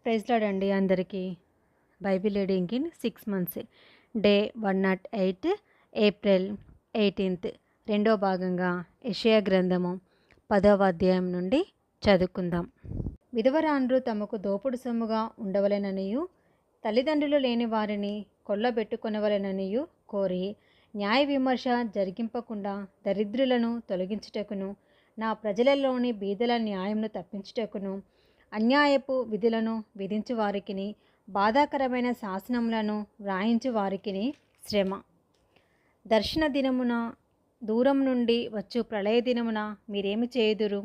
Praise lord అండి అందరికీ. Bible reading in 6 months. Day 108, April 18. రెండో భాగంగా యెషయా గ్రంథము 10వ అధ్యాయం నుండి చదువుకుందాం. విధవరాండ్రు తమకు దోపుడు సొమ్ముగా ఉండవలెననియు, తల్లిదండ్రులు లేని వారిని కొల్లబెట్టుకొనవలెననియు కోరి, న్యాయ విమర్శ జరిగింపకుండా దరిద్రులను తొలగించుటకును, నా ప్రజలలోని బీదల న్యాయమును తప్పించుటకును, అన్యాయపు విధులను విధించు వారికిని, బాధాకరమైన శాసనములను వ్రాయించు వారికిని శ్రమ. దర్శన దినమున దూరం నుండి వచ్చు ప్రళయ దినమున మీరేమి చేయుదురు?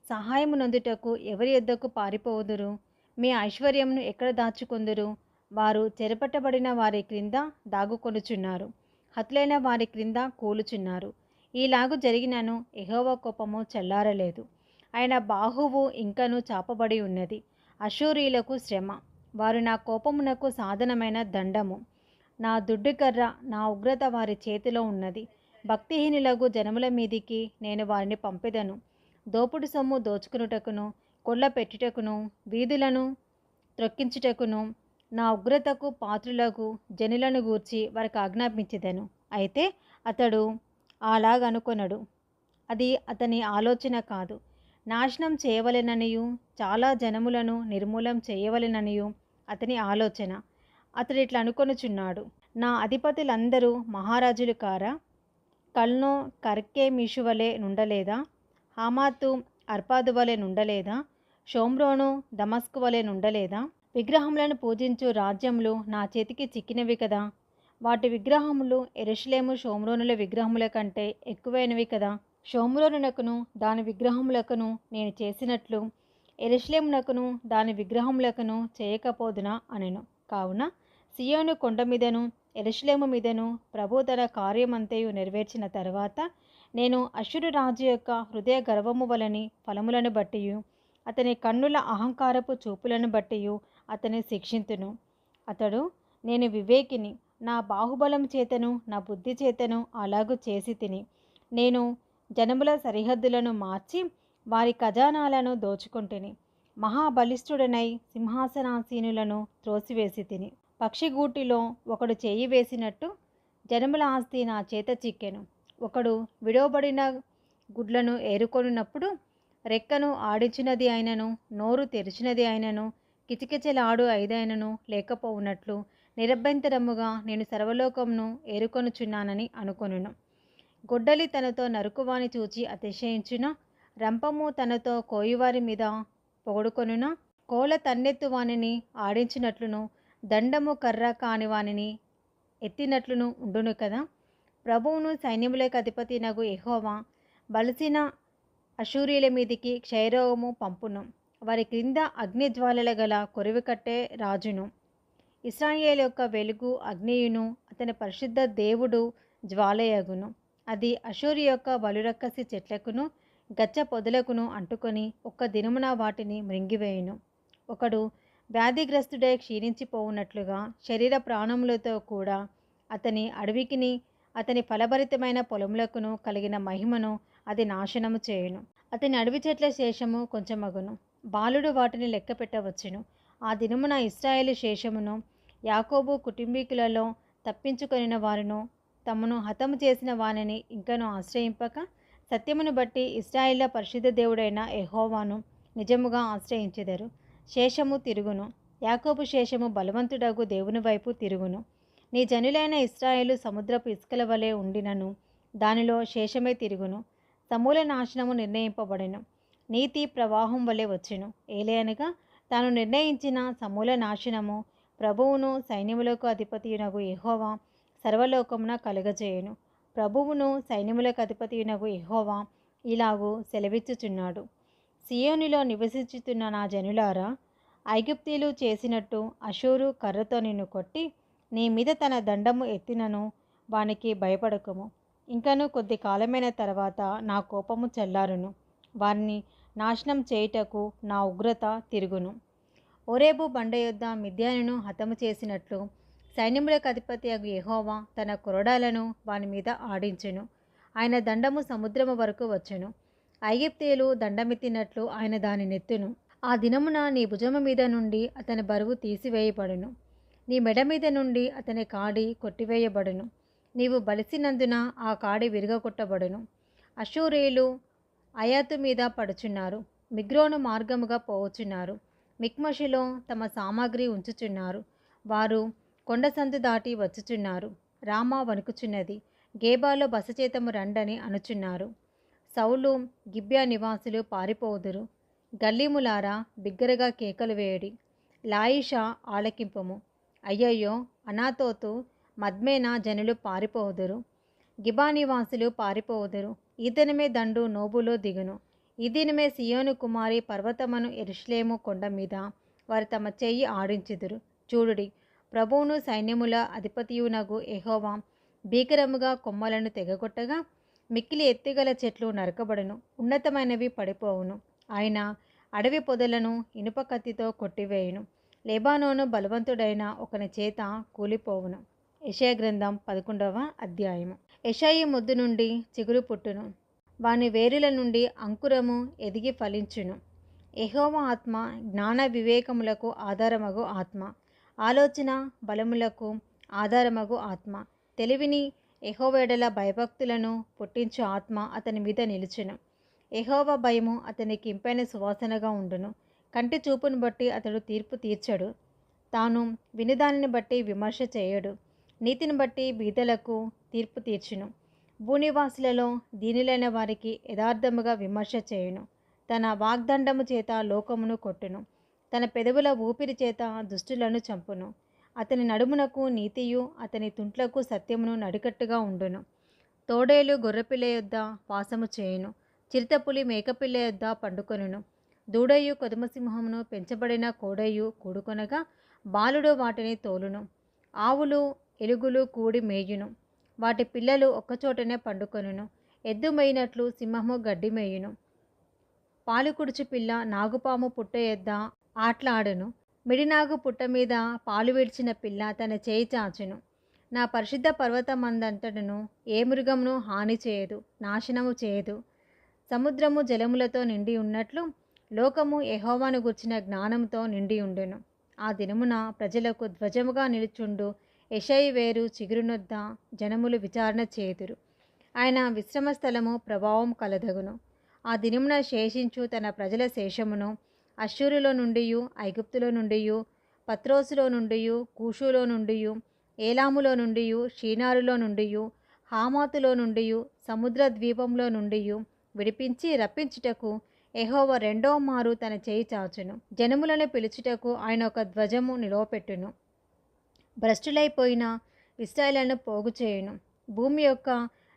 సహాయము నొందుటకు ఎవరి యొద్దకు పారిపోవుదురు? మీ ఐశ్వర్యమును ఎక్కడ దాచుకొందురు? వారు చెరపట్టబడిన వారి క్రింద దాగుకొనుచున్నారు, హతులైన వారి క్రింద కూలుచున్నారు. ఈలాగు జరిగినను యెహోవా కోపము చల్లారలేదు, ఆయన బాహువు ఇంకను చాపబడి ఉన్నది. అష్షూరీయులకు శ్రమ. వారు నా కోపమునకు సాధనమైన దండము. నా దుడ్డుకర్ర, నా ఉగ్రత వారి చేతిలో ఉన్నది. భక్తిహీనులకు జనముల మీదికి నేను వారిని పంపెదను. దోపుడు సొమ్ము దోచుకునుటకును, కొల్ల పెట్టుటకును, వీధులను త్రొక్కించుటకును, నా ఉగ్రతకు పాత్రులకు జనులను గూర్చి వారికి ఆజ్ఞాపించెదను. అయితే అతడు అలాగనుకొనడు. అది అతని ఆలోచన కాదు. నాశనం చేయవలెననియు, చాలా జనములను నిర్మూలం చేయవలెననియు అతని ఆలోచన. అతడు ఇట్లా అనుకొనుచున్నాడు, నా అధిపతులందరూ మహారాజులు కారా? కల్నో కర్కెమీషు వలె నుండలేదా? హమాతు అర్పాదు వలె నుండలేదా? షోమ్రోను దమస్కు వలె నుండలేదా? విగ్రహములను పూజించు రాజ్యములు నా చేతికి చిక్కినవి కదా. వాటి విగ్రహములు యెరూషలేము షోమ్రోనుల విగ్రహముల కంటే ఎక్కువైనవి కదా. షోమ్రోనునకును దాని విగ్రహములకును నేను చేసినట్లు యెరూషలేమునకును దాని విగ్రహములకును చేయకపోదునా అనెను. కావున సియోను కొండ మీదను యెరూషలేము మీదను ప్రభు తన కార్యమంతయు నెరవేర్చిన తర్వాత నేను అష్షూరు రాజు యొక్క హృదయ గర్వము వలని ఫలములను బట్టియు, అతని కన్నుల అహంకారపు చూపులను బట్టియు అతని శిక్షింతును. అతడు, నేను వివేకిని, నా బాహుబలం చేతను నా బుద్ధి చేతను అలాగు చేసి తిని, నేను జనముల సరిహద్దులను మార్చి వారి ఖజానాలను దోచుకొంటిని. మహాబలిష్ఠుడనై సింహాసనాసీనులను త్రోసివేసి తిని. పక్షిగూటిలో ఒకడు చేయి వేసినట్టు జనముల ఆస్తి నా చేత చిక్కెను. ఒకడు విడవబడిన గుడ్లను ఏరుకొనున్నప్పుడు రెక్కను ఆడించినది అయినను, నోరు తెరిచినది అయినను, కిచకిచలాడు ఐదైనను లేకపోవునట్లు నిరభ్యంతరముగా నేను సర్వలోకమును ఏరుకొనుచున్నానని అనుకొనును. గొడ్డలి తనతో నరుకువాని చూచి అతిశయించున, రంపము తనతో కోయివారి మీద పొగడుకొనున, కోల తన్నెత్తు వానిని ఆడించినట్లును, దండము కర్ర కాని వానిని ఎత్తినట్లును ఉండును కదా. ప్రభువును సైన్యములకు అధిపతి నగు యెహోవా బలిసిన అష్షూరీయుల మీదికి క్షయరోగము పంపును. వారి క్రింద అగ్నిజ్వాలల గల కొరివి కట్టే రాజును, ఇశ్రాయేలు యొక్క వెలుగు అగ్నియును, అతని పరిశుద్ధ దేవుడు జ్వాలయగును. అది అష్షూరు యొక్క బలురక్కసి చెట్లకును గచ్చ పొదలకును అంటుకొని ఒక్క దినమున వాటిని మృంగివేయును. ఒకడు వ్యాధిగ్రస్తుడై క్షీణించిపోవునట్లుగా శరీర ప్రాణములతో కూడా అతని అడవికిని అతని ఫలభరితమైన పొలములకును కలిగిన మహిమను అది నాశనము చేయును. అతని అడవి చెట్ల శేషము కొంచెమగును, బాలుడు వాటిని లెక్క పెట్టవచ్చును. ఆ దినమున ఇశ్రాయేలు శేషమును, యాకోబు కుటుంబీకులలో తప్పించుకొనిన వారును, తమను హతము చేసిన వానిని ఇంకను ఆశ్రయింపక సత్యమును బట్టి ఇశ్రాయేళ్ల పరిశుద్ధ దేవుడైన యెహోవాను నిజముగా ఆశ్రయించెదరు. శేషము తిరుగును, యాకోబు శేషము బలవంతుడగు దేవుని వైపు తిరుగును. నీ జనులైన ఇశ్రాయేలు సముద్రపు ఇసుకల వలె ఉండినను దానిలో శేషమే తిరుగును. సమూల నాశనము నిర్ణయింపబడెను, నీతి ప్రవాహం వలె వచ్చును. ఏలయనగా తాను నిర్ణయించిన సమూల నాశనము ప్రభువును సైన్యములకు అధిపతియునగు యెహోవా సర్వలోకమున కలుగజేయును. ప్రభువును సైన్యములకు అధిపతియునగు యెహోవా ఇలాగు సెలవిచ్చుచున్నాడు, సియోనులో నివసించుతున్న నా జనులారా, ఐగుప్తీయులు చేసినట్టు అష్షూరు కర్రతో నిన్ను కొట్టి నీ మీద తన దండము ఎత్తినను వానికి భయపడకుము. ఇంకను కొద్ది కాలమైన తర్వాత నా కోపము చల్లారును, వారిని నాశనం చేయుటకు నా ఉగ్రత తిరుగును. ఓరేబు బండ యొద్ద మిద్యానును హతము చేసినట్లు సైన్యములకు అధిపతి అగు యెహోవా తన కొరడాలను వాని మీద ఆడించెను. ఆయన దండము సముద్రము వరకు వచ్చెను. ఐగుప్తీయులు దండమెత్తినట్లు ఆయన దాని నెత్తును. ఆ దినమున నీ భుజము మీద నుండి అతని బరువు తీసివేయబడును. నీ మెడ మీద నుండి అతని కాడి కొట్టివేయబడును. నీవు బలిసినందున ఆ కాడి విరగొట్టబడును. అష్షూరీయులు అయాతు మీద పడుచున్నారు. మిగ్రోను మార్గముగా పోవచున్నారు. మిక్మషులో తమ సామాగ్రి ఉంచుచున్నారు. వారు కొండసందు దాటి వచ్చుచున్నారు. రామా వణుకుచున్నది. గేబాలో బసచేతము రండని అనుచున్నారు. సౌలు గిబ్యా నివాసులు పారిపోవుదురు. గల్లీములారా బిగ్గరగా కేకలు వేయడి. లాయిషా ఆలకింపుము. అయ్యయ్యో, అనాతోతు మద్మేన జనులు పారిపోవుదురు. గిబా నివాసులు పారిపోవుదురు. ఈ దినమే దండు నోబులో దిగును. ఈ దినమే సియోను కుమారి పర్వతమును యెరూషలేము కొండ మీద వారు తమ చెయ్యి ఆడించుదురు. చూడుడి, ప్రభువును సైన్యముల అధిపతియునగు యెహోవా భీకరముగా కొమ్మలను తెగగొట్టగా మిక్కిలి ఎత్తుగల చెట్లు నరకబడును, ఉన్నతమైనవి పడిపోవును. ఆయన అడవి పొదలను ఇనుప కత్తితో కొట్టివేయును. లెబానోను బలవంతుడైన ఒకని చేత కూలిపోవును. యెషయా గ్రంథం 11వ అధ్యాయము. యెషయి మొద్దు నుండి చిగురు పుట్టును. వాని వేరుల నుండి అంకురము ఎదిగి ఫలించును. యెహోవా ఆత్మ జ్ఞాన వివేకములకు ఆధారమగు ఆత్మ, ఆలోచన బలములకు ఆధారమగు ఆత్మ, తెలివిని యెహోవా భయభక్తులను పుట్టించు ఆత్మ అతని మీద నిలుచును. యెహోవా భయము అతనికి ఇంపైన సువాసనగా ఉండును. కంటి చూపును బట్టి అతడు తీర్పు తీర్చడు. తాను వినుదానిని బట్టి విమర్శ చేయడు. నీతిని బట్టి బీదలకు తీర్పు తీర్చును. భూనివాసులలో దీనులైన వారికి యథార్థముగా విమర్శ చేయును. తన వాగ్దండము చేత లోకమును కొట్టును. తన పెదవుల ఊపిరి చేత దుష్టులను చంపును. అతని నడుమునకు నీతియు అతని తుంట్లకు సత్యమును నడికట్టుగా ఉండును. తోడేలు గొర్రెపిల్ల యొద్ద వాసము చేయును. చిరుతపులి మేకపిల్ల యొద్ద పండుకొనును. దూడయు కొదమసింహమును పెంచబడిన కోడయు కూడుకొనగా బాలుడు వాటిని తోలును. ఆవులు ఎలుగులు కూడి మేయును. వాటి పిల్లలు ఒక్కచోటనే పండుకొనును. ఎద్దు మేయినట్లు సింహము గడ్డి మేయును. పాలుకుడుచు పిల్ల నాగుపాము పుట్ట యొద్ద ఆట్లాడును. మిడినాగు పుట్ట మీద పాలు విడిచిన పిల్ల తన చేయి చాచును. నా పరిశుద్ధ పర్వతమందంతటను ఏ మృగమును హాని చేయదు, నాశనము చేయదు. సముద్రము జలములతో నిండి ఉన్నట్లు లోకము యెహోవాను గూర్చిన జ్ఞానముతో నిండి ఉండును. ఆ దినమున ప్రజలకు ధ్వజముగా నిలుచుండు యెషయి వేరు చిగురునొద్ద జనములు విచారణ చేయుదురు. ఆయన విశ్రమ స్థలము ప్రభావం కలదగును. ఆ దినమున శేషించు తన ప్రజల శేషమును అష్షూరులో నుండియు, ఐగుప్తులో నుండియు, పత్రోసులో నుండియు, కూషులో నుండియు, ఏలాములో నుండియు, షీనారులో నుండియు, హామాతులో నుండియు, సముద్ర ద్వీపంలో నుండియు విడిపించి రప్పించుటకు యెహోవా రెండో మారు తన చేయి చాచును. జనములను పిలుచుటకు ఆయన ఒక ధ్వజము నిలవపెట్టును. భ్రష్టులైపోయిన ఇశ్రాయేలును పోగు చేయును. భూమి యొక్క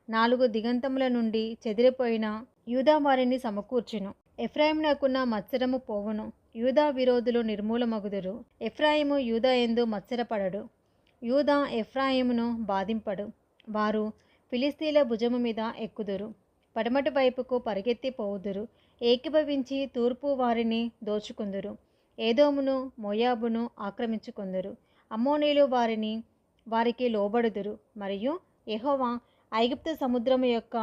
4 దిగంతముల నుండి చెదిరిపోయిన యూదా వారిని సమకూర్చును. ఎఫ్రాయిమునకున్న మత్సరము పోవును. యూదా విరోధులు నిర్మూలమగుదురు. ఎఫ్రాయిము యూదా యందు మత్సరపడడు. యూదా ఎఫ్రాయిమును బాధింపడు. వారు ఫిలిస్తీన్ల భుజము మీద ఎక్కుదురు. పడమటి వైపుకు పరిగెత్తి పోవుదురు. ఏకీభవించి తూర్పు వారిని దోచుకుందురు. ఏదోమును మోయాబును ఆక్రమించుకుందురు. అమ్మోనీయులు వారికి లోబడుదురు. మరియు యెహోవా ఐగుప్తు సముద్రము యొక్క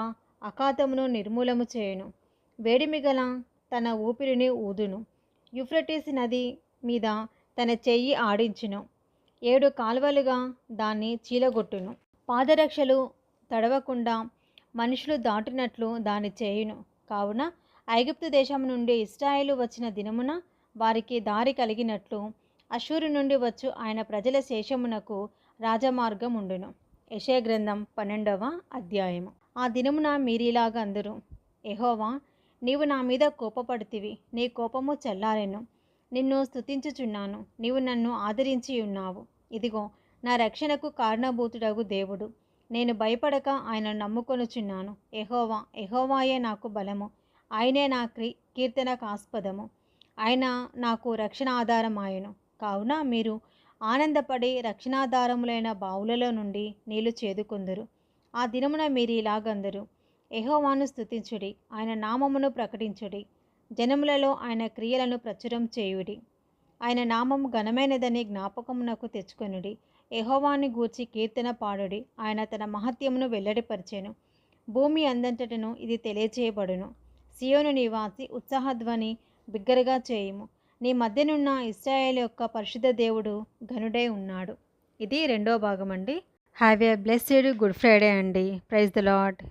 అఖాతమును నిర్మూలము చేయును. వేడిమిగల తన ఊపిరిని ఊదును. యూఫ్రటీస్ నది మీద తన చెయ్యి ఆడించును. 7 కాల్వలుగా దాన్ని చీలగొట్టును. పాదరక్షలు తడవకుండా మనుషులు దాటినట్లు దాన్ని చేయును. కావున ఐగుప్తు దేశం నుండి ఇశ్రాయేలు వచ్చిన దినమున వారికి దారి కలిగినట్లు అష్షూరు నుండి వచ్చు ఆయన ప్రజల శేషమునకు రాజమార్గం ఉండును. యెషయా గ్రంథం 12వ అధ్యాయము. ఆ దినమున మీరిలాగా అందరూ, యెహోవా, నీవు నా మీద కోపపడితివి, నీ కోపము చల్లారెను. నిన్ను స్తుతించుచున్నాను, నీవు నన్ను ఆదరించి ఉన్నావు. ఇదిగో నా రక్షణకు కారణభూతుడగు దేవుడు. నేను భయపడక ఆయనను నమ్ముకొనుచున్నాను. యెహోవాయే నాకు బలము, ఆయనే నా కీర్తనకాస్పదము. ఆయన నాకు రక్షణ ఆధారమాయెను. కావున మీరు ఆనందపడి రక్షణాధారములైన బావులలో నుండి నీళ్లు చేదుకొందురు. ఆ దినమున మీరు ఇలాగందరు, యెహోవాను స్తుతించుడి, ఆయన నామమును ప్రకటించుడి. జనములలో ఆయన క్రియలను ప్రచురం చేయుడి. ఆయన నామము ఘనమైనదని జ్ఞాపకమునకు తెచ్చుకొనుడి. యెహోవాను గూర్చి కీర్తన పాడుడి. ఆయన తన మహత్యమును వెల్లడిపరిచెను. భూమి అందంతటను ఇది తెలియచేయబడును. సియోను నివాసి ఉత్సాహధ్వని బిగ్గరగా చేయుము. నీ మధ్యనున్న ఇశ్రాయేలు యొక్క పరిశుద్ధ దేవుడు ఘనుడై ఉన్నాడు. ఇది రెండో భాగం అండి. Have a blessed Good Friday అండి. Praise the lord.